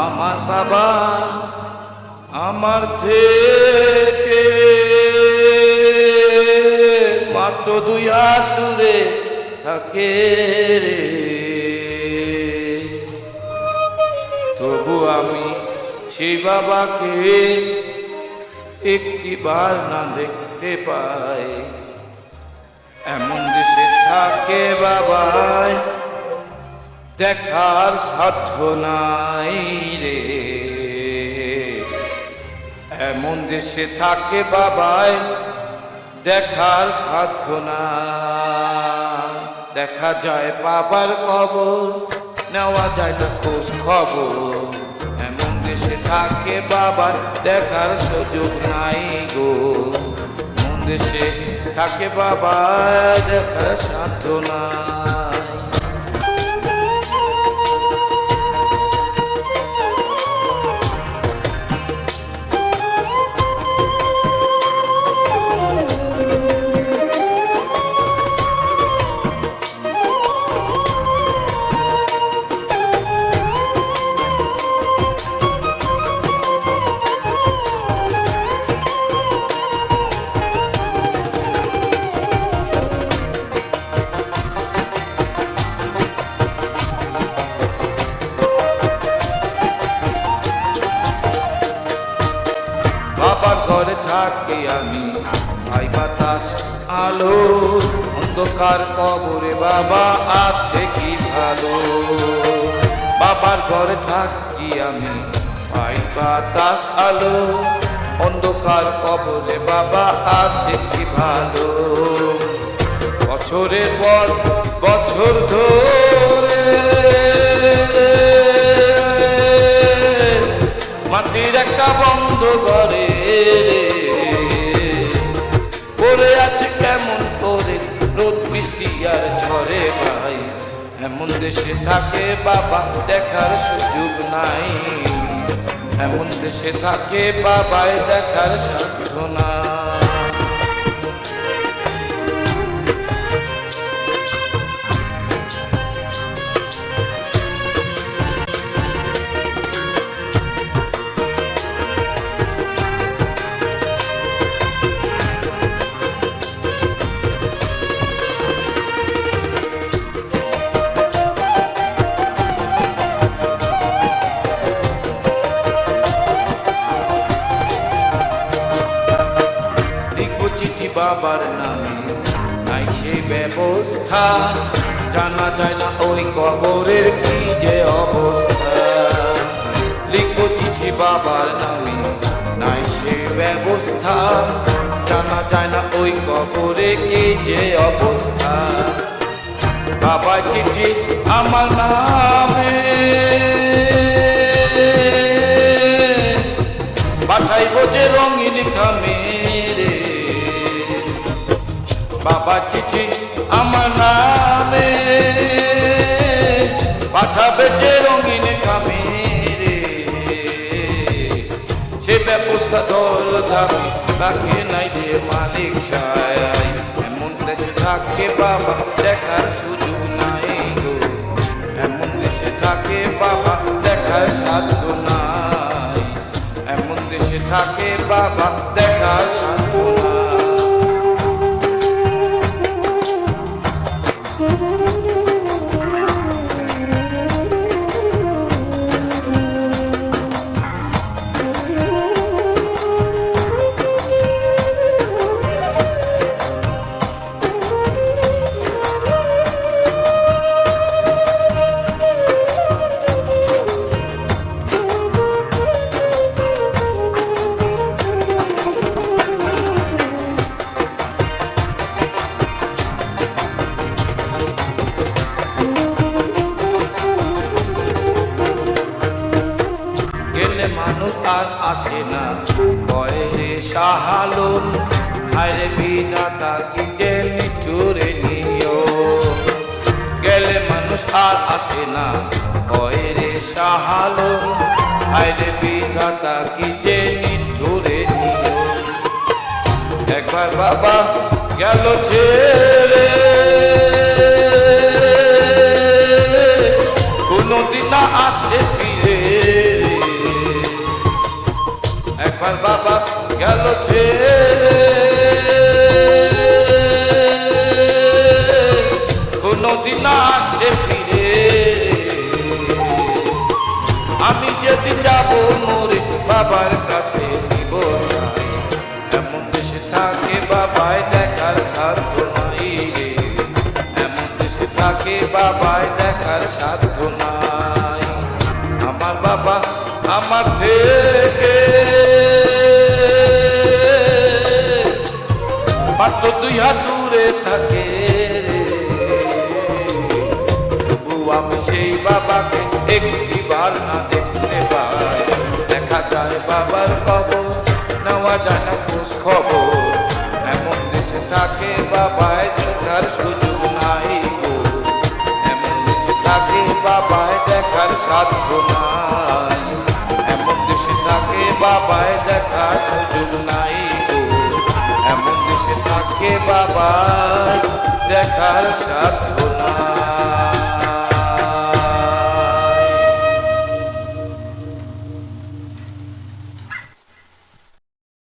আমার বাবা আমার থেকে মাত্র 2 হাত দূরে থাকে রে, তবু আমি সেই বাবাকে একটিবার না দেখতে পাই। এমন দেশে থাকে বাবায় দেখার সাধ্য নাই রে, এমন দেশে থাকে বাবায় দেখার সাধ্য নাই। দেখা যায় বাবার কবর, নেওয়া যায় না খোঁজ খবর। এমন দেশে থাকে বাবার দেখার সুযোগ নাই গো, এমন দেশে থাকে বাবা দেখার সাধ্য নাই। বাবার ঘরে থাকি আমি, পাই বাতাস আলো, অন্ধকার কবরে বাবা আছে কি ভালো। বাবার ঘরে থাকি আমি, পাই বাতাস আলো, অন্ধকার কবরে বাবা আছে কি ভালো। বছরের পর বছর ধরে মাটির একটা বন্ধ ঘরে পড়ে আছে কেমন করে রোদ বৃষ্টি আর ঝড়ে ভাই। এমন দেশে থাকে বাবা দেখার সুযোগ নাই, এমন দেশে থাকে বাবায় দেখার সাধ্য নাই। চিঠি বাবার নামে নাই সেই ব্যবস্থা, জানা যায় না ওই কবরের কি যে অবস্থা। লিখবো চিঠি বাবার নামে নাই সেই ব্যবস্থা, জানা যায় না ওই কবরে কি যে অবস্থা। বাবা চিঠি আমার নামে পাঠাইব যে রঙিন খামে, বাবা চিঠি আমার নামে পাঠাবে যে রঙিন খামে রে, সে ব্যবস্থা দল ধামি রাখে নাই রে মালিক সায়। এমন দেশে থাকে বাবা দেখার সুযোগ নাই গো, এমন দেশে থাকে বাবা দেখার সাধ্য নাই, এমন দেশে থাকে বাবা দেখার সাধ্য নাই। গেলে মানুষ আর আসে না বয়ে সাহালুন, হায়রে বিধাতা কি যে নিঠুরে নিও। গেলে মানুষ আর আসে না বয়ে সাহালুন, হায়রে বিধাতা কি যে নিঠুরে নিও। একবার বাবা গেল ছেড়ে কোনদিন না আসে ফিরে, কাছে কোনদিন আসে ফিরে, আমি যেদিন যাব মোরে বাবার কাছে দিব নাই, এমন দেশে থাকে বাবায় দেখার সাধ্য নাই রে, এমন দেশে থাকে বাবায় দেখার সাধ্য নাই। আমার বাবা আমার থেকে মাত্র 2 হাত দূরে থাকে, তবু আমি সেই বাবাকে একটিবার না দেখতে পাই, দেখা যায় বাবার কবর, নেওয়া যায় না খোঁজ খবর, এমন দেশে থাকে বাবায় দেখার সুযোগ নাই গো, এমন দেশে থাকে বাবায় দেখার সাধ্য নাই, এমন দেশে থাকে বাবায় দেখার সুযোগ নাই গো, এমন দেশে থাকে বাবায় দেখার সাধ্য নাই।